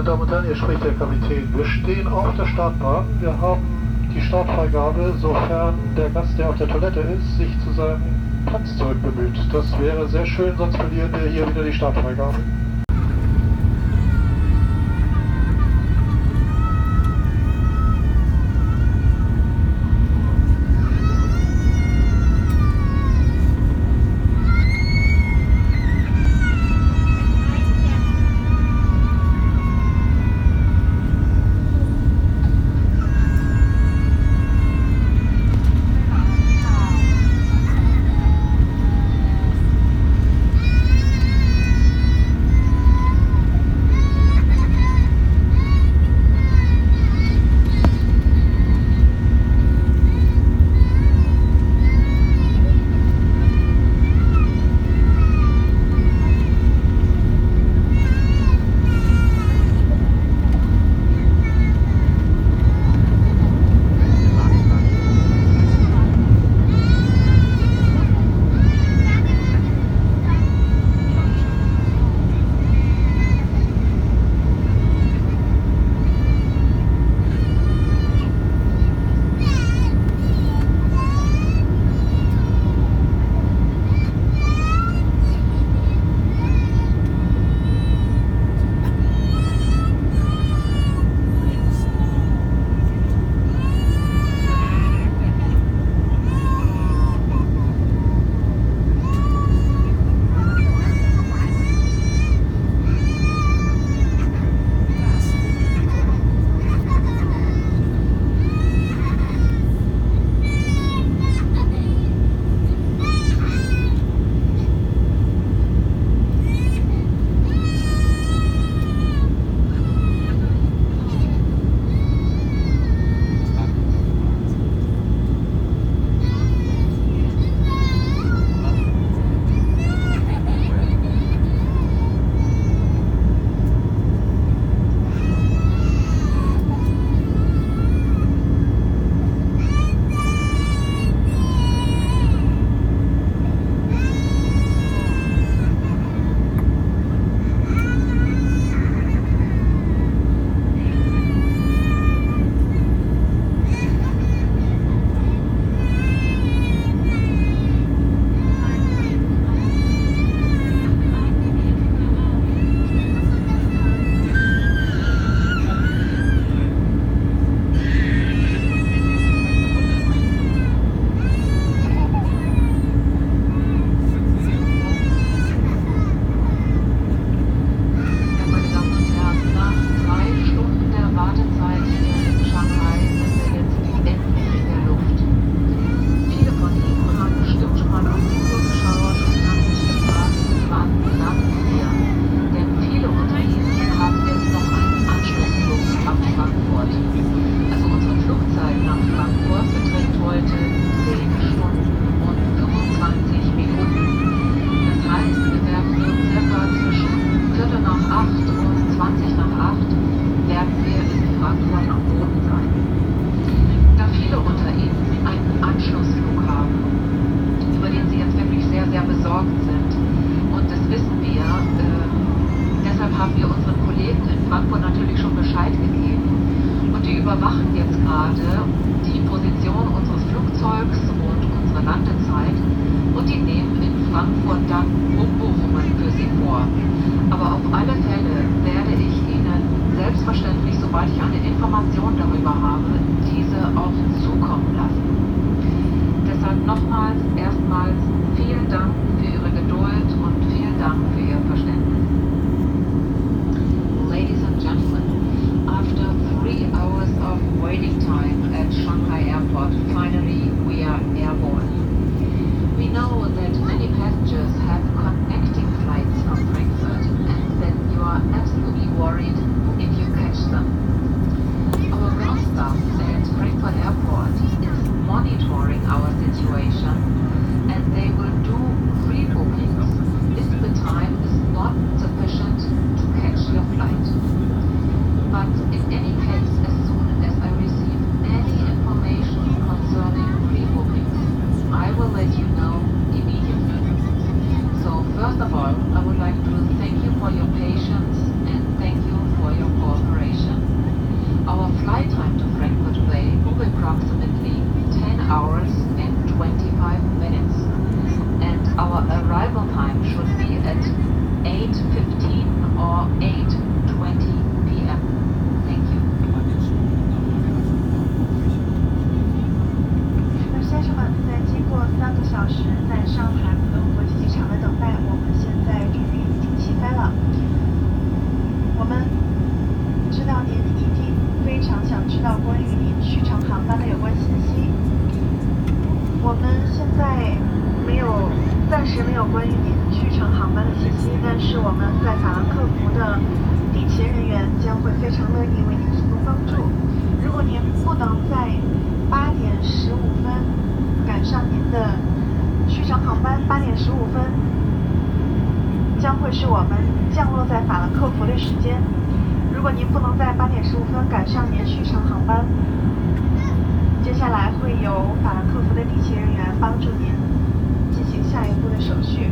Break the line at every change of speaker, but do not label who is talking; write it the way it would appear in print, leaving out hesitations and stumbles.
Meine Damen und Herren, hier spricht der Kapitän. Wir stehen auf der Startbahn. Wir haben die Startfreigabe, sofern der Gast, der auf der Toilette ist, sich zu seinem Platz zurückbemüht. Das wäre sehr schön, sonst verlieren wir hier wieder die Startfreigabe.
First of all, I would like to thank you for your patience and thank you for your call. flight time to Frankfurt Bay will be approximately 10 hours and 25 minutes, and our arrival time should be at 8:15 or 8:20 p.m. Thank you.
先生们，在经过3个小时在上海浦东国际机场的等待，我们现在终于已经起飞了。我们知道您一定非常想知道关于您去程航班的有关信息。我们现在暂时没有关于您去程航班的信息，但是我们在法兰克福的地勤人员将会非常乐意为您提供帮助。如果您不能在8点15分赶上您的去程航班，8点15分将会是我们降落在法兰克福的时间。如果您不能在8点15分赶上您去程航班，接下来会由法兰克福的地勤人员帮助您进行下一步的手续。